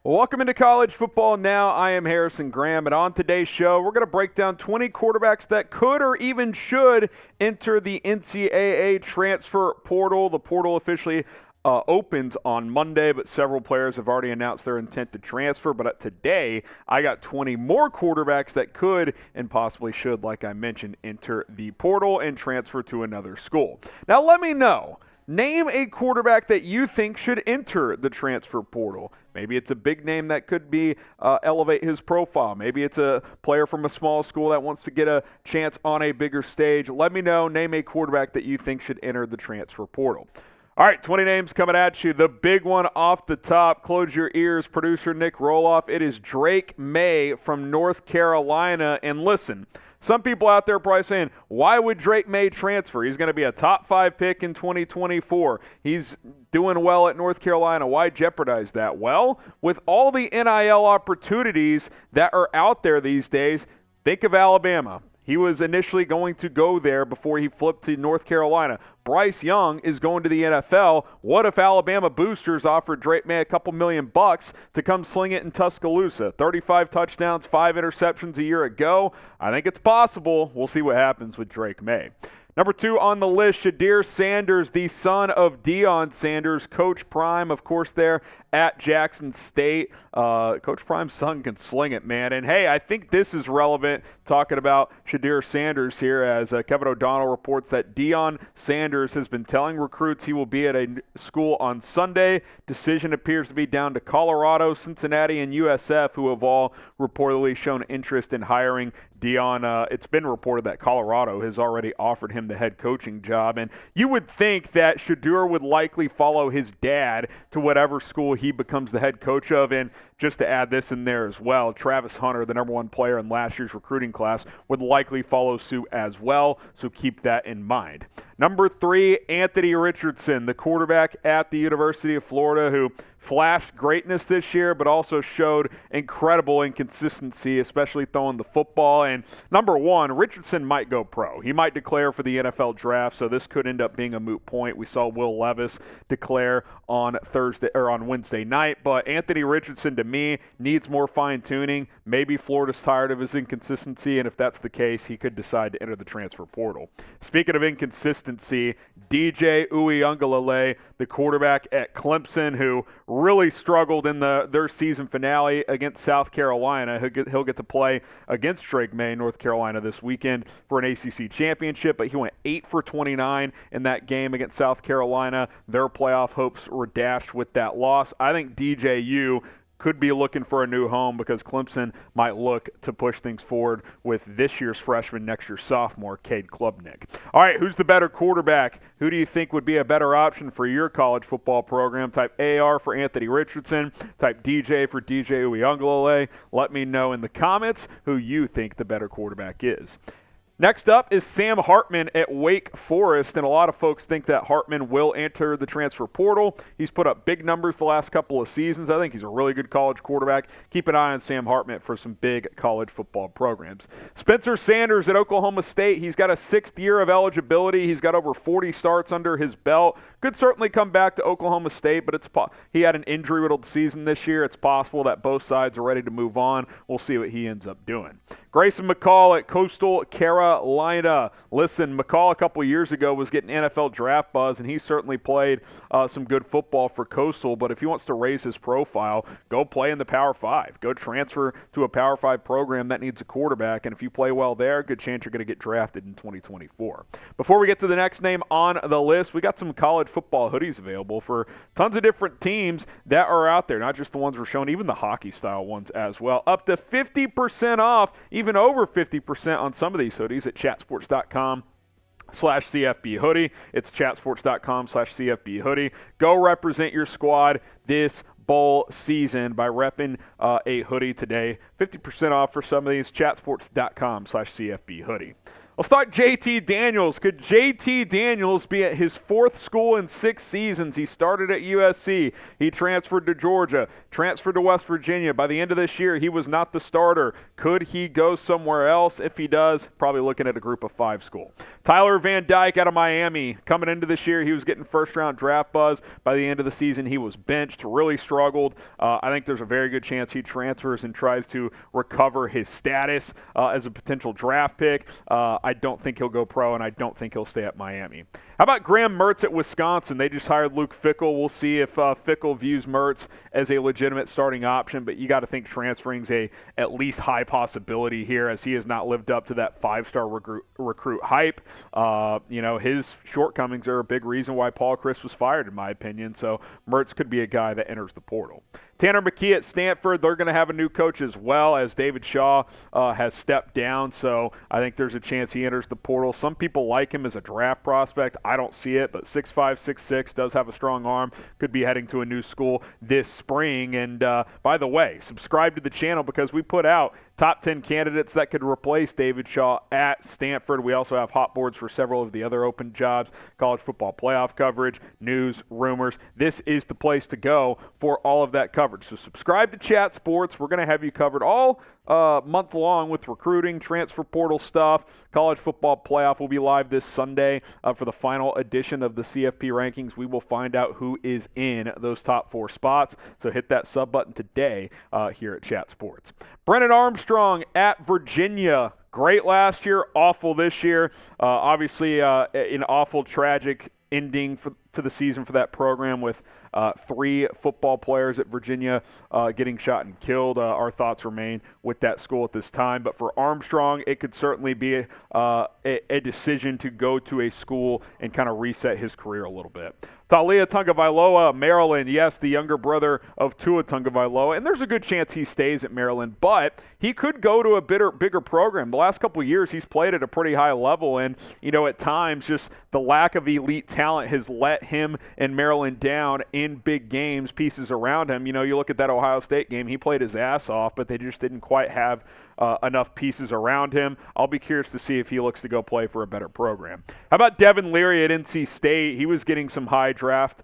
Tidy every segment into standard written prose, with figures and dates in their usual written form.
Welcome into College Football Now. I am Harrison Graham, and on today's show, we're going to break down 20 quarterbacks that could or even should enter the NCAA Transfer Portal. The portal officially opens on Monday, but several players have already announced their intent to transfer. But today, I got 20 more quarterbacks that could and possibly should, like I mentioned, enter the portal and transfer to another school. Now, let me know. Name a quarterback that you think should enter the transfer portal. Maybe it's a big name that could be elevate his profile. Maybe it's a player from a small school that wants to get a chance on a bigger stage. Let me know. Name a quarterback that you think should enter the transfer portal. All right, 20 names coming at you. The big one off the top. Close your ears, producer Nick Roloff. It is Drake Maye from North Carolina. And listen, some people out there are probably saying, why would Drake Maye transfer? He's going to be a top 5 pick in 2024. He's doing well at North Carolina. Why jeopardize that? Well, with all the NIL opportunities that are out there these days, think of Alabama. He was initially going to go there before he flipped to North Carolina. Bryce Young is going to the NFL. What if Alabama boosters offered Drake Maye a couple $1 million to come sling it in Tuscaloosa? 35 touchdowns, 5 interceptions a year ago. I think it's possible. We'll see what happens with Drake Maye. Number 2 on the list, Shedeur Sanders, the son of Deion Sanders, Coach Prime, of course, there at Jackson State. Coach Prime's son can sling it, man. And, hey, I think this is relevant, talking about Shedeur Sanders here, as Kevin O'Donnell reports that Deion Sanders has been telling recruits he will be at a school on Sunday. Decision appears to be down to Colorado, Cincinnati, and USF, who have all reportedly shown interest in hiring Deion. It's been reported that Colorado has already offered him the head coaching job, and you would think that Shedeur would likely follow his dad to whatever school he becomes the head coach of. And just to add this in there as well, Travis Hunter, the number 1 player in last year's recruiting class, would likely follow suit as well, so keep that in mind. Number 3, Anthony Richardson, the quarterback at the University of Florida, who flashed greatness this year, but also showed incredible inconsistency, especially throwing the football. And number 1, Richardson might go pro. He might declare for the NFL draft, so this could end up being a moot point. We saw Will Levis declare on Wednesday night, but Anthony Richardson, to me, needs more fine-tuning. Maybe Florida's tired of his inconsistency, and if that's the case, he could decide to enter the transfer portal. Speaking of inconsistency, DJ Uiagalelei, the quarterback at Clemson, who really struggled in their season finale against South Carolina. He'll get to play against Drake Maye, North Carolina, this weekend for an ACC championship, but he went 8 for 29 in that game against South Carolina. Their playoff hopes were dashed with that loss. I think DJU could be looking for a new home because Clemson might look to push things forward with this year's freshman, next year's sophomore, Cade Klubnik. All right, who's the better quarterback? Who do you think would be a better option for your college football program? Type AR for Anthony Richardson. Type DJ for DJ Uiagalelei. Let me know in the comments who you think the better quarterback is. Next up is Sam Hartman at Wake Forest, and a lot of folks think that Hartman will enter the transfer portal. He's put up big numbers the last couple of seasons. I think he's a really good college quarterback. Keep an eye on Sam Hartman for some big college football programs. Spencer Sanders at Oklahoma State. He's got a 6th year of eligibility. He's got over 40 starts under his belt. Could certainly come back to Oklahoma State, but he had an injury-riddled season this year. It's possible that both sides are ready to move on. We'll see what he ends up doing. Grayson McCall at Coastal Carolina. Listen, McCall a couple years ago was getting NFL draft buzz, and he certainly played some good football for Coastal. But if he wants to raise his profile, go play in the Power 5. Go transfer to a Power 5 program that needs a quarterback. And if you play well there, good chance you're going to get drafted in 2024. Before we get to the next name on the list, we got some college football hoodies available for tons of different teams that are out there, not just the ones we're showing, even the hockey-style ones as well. Up to 50% off, even over 50% on some of these hoodies at chatsports.com/CFB hoodie. It's chatsports.com/CFB hoodie. Go represent your squad this bowl season by repping a hoodie today. 50% off for some of these, chatsports.com/CFB hoodie. Let's start JT Daniels. Could JT Daniels be at his fourth school in 6 seasons? He started at USC. He transferred to Georgia, transferred to West Virginia. By the end of this year, he was not the starter. Could he go somewhere else? If he does, probably looking at a group of 5 school. Tyler Van Dyke out of Miami. Coming into this year, he was getting first-round draft buzz. By the end of the season, he was benched, really struggled. I think there's a very good chance he transfers and tries to recover his status as a potential draft pick. I don't think he'll go pro, and I don't think he'll stay at Miami. How about Graham Mertz at Wisconsin? They just hired Luke Fickell. We'll see if Fickell views Mertz as a legitimate starting option, but you got to think transferring's at least high possibility here, as he has not lived up to that 5-star recruit hype. His shortcomings are a big reason why Paul Chryst was fired, in my opinion, so Mertz could be a guy that enters the portal. Tanner McKee at Stanford, they're going to have a new coach as well, as David Shaw has stepped down, so I think there's a chance he enters the portal. Some people like him as a draft prospect. I don't see it, but 6'5", 6'6", does have a strong arm, could be heading to a new school this spring. And by the way, subscribe to the channel because we put out top 10 candidates that could replace David Shaw at Stanford. We also have hot boards for several of the other open jobs, college football playoff coverage, news, rumors. This is the place to go for all of that coverage. So subscribe to Chat Sports. We're going to have you covered all month long with recruiting, transfer portal stuff. College football playoff will be live this Sunday for the final edition of the CFP rankings. We will find out who is in those top 4 spots. So hit that sub button today here at Chat Sports. Brennan Armstrong at Virginia. Great last year, awful this year. Obviously, an awful, tragic ending to the season for that program with 3 football players at Virginia getting shot and killed. Our thoughts remain with that school at this time. But for Armstrong, it could certainly be a decision to go to a school and kind of reset his career a little bit. Taulia Tagovailoa, Maryland, yes, the younger brother of Tua Tagovailoa, and there's a good chance he stays at Maryland, but he could go to a bigger program. The last couple of years, he's played at a pretty high level, and, at times, just the lack of elite talent has let him and Maryland down in big games, pieces around him. You look at that Ohio State game, he played his ass off, but they just didn't quite have enough pieces around him. I'll be curious to see if he looks to go play for a better program. How about Devin Leary at NC State? He was getting some high draft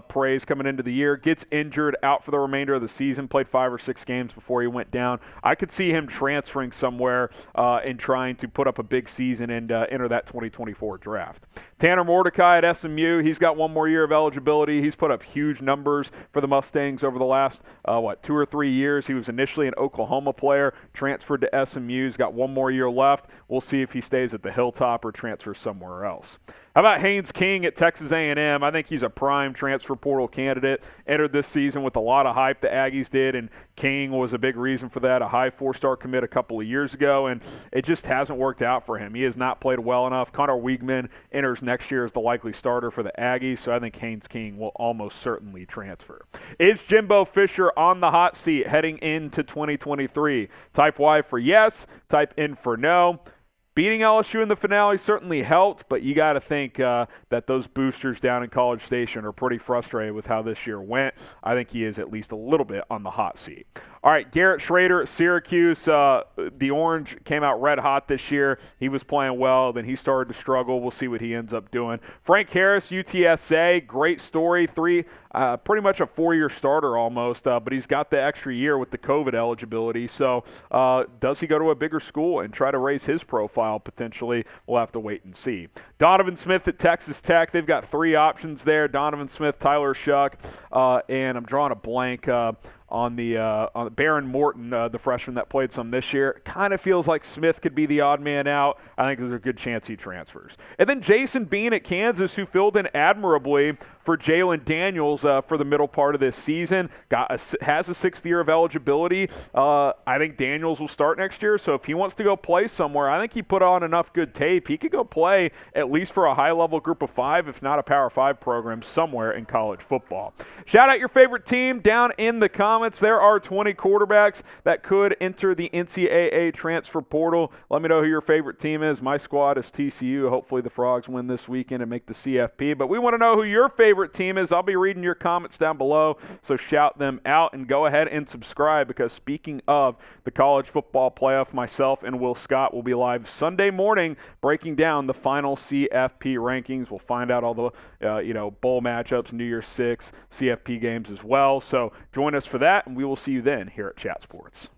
praise coming into the year. Gets injured, out for the remainder of the season, played 5 or 6 games before he went down. I could see him transferring somewhere and trying to put up a big season and enter that 2024 draft. Tanner Mordecai at SMU, he's got 1 more year of eligibility. He's put up huge numbers for the Mustangs over the last, 2 or 3 years. He was initially an Oklahoma player, transferred to SMU. He's got 1 more year left. We'll see if he stays at the Hilltop or transfers somewhere else. How about Haynes King at Texas A&M? I think he's a prime transfer portal candidate. Entered this season with a lot of hype, the Aggies did, and King was a big reason for that, a high 4-star commit a couple of years ago, and it just hasn't worked out for him. He has not played well enough. Connor Wiegman enters next year as the likely starter for the Aggies, so I think Haynes King will almost certainly transfer. Is Jimbo Fisher on the hot seat heading into 2023? Type Y for yes, type N for no. Beating LSU in the finale certainly helped, but you got to think that those boosters down in College Station are pretty frustrated with how this year went. I think he is at least a little bit on the hot seat. All right, Garrett Schrader at Syracuse. The Orange came out red hot this year. He was playing well, then he started to struggle. We'll see what he ends up doing. Frank Harris, UTSA, great story. Pretty much a 4-year starter almost, but he's got the extra year with the COVID eligibility. So does he go to a bigger school and try to raise his profile potentially? We'll have to wait and see. Donovan Smith at Texas Tech. They've got 3 options there. Donovan Smith, Tyler Shuck, and I'm drawing a blank on Baron Morton, the freshman that played some this year. Kind of feels like Smith could be the odd man out. I think there's a good chance he transfers. And then Jason Bean at Kansas, who filled in admirably for Jalen Daniels for the middle part of this season. Has a 6th year of eligibility. I think Daniels will start next year, so if he wants to go play somewhere, I think he put on enough good tape. He could go play at least for a high-level group of 5, if not a Power 5 program somewhere in college football. Shout out your favorite team down in the comments. There are 20 quarterbacks that could enter the NCAA Transfer Portal. Let me know who your favorite team is. My squad is TCU. Hopefully the Frogs win this weekend and make the CFP, but we want to know who your favorite favorite team is. I'll be reading your comments down below, so shout them out and go ahead and subscribe, because speaking of the college football playoff, myself and Will Scott will be live Sunday morning breaking down the final CFP rankings. We'll find out all the bowl matchups, New Year's Six, CFP games as well. So join us for that, and we will see you then here at Chat Sports.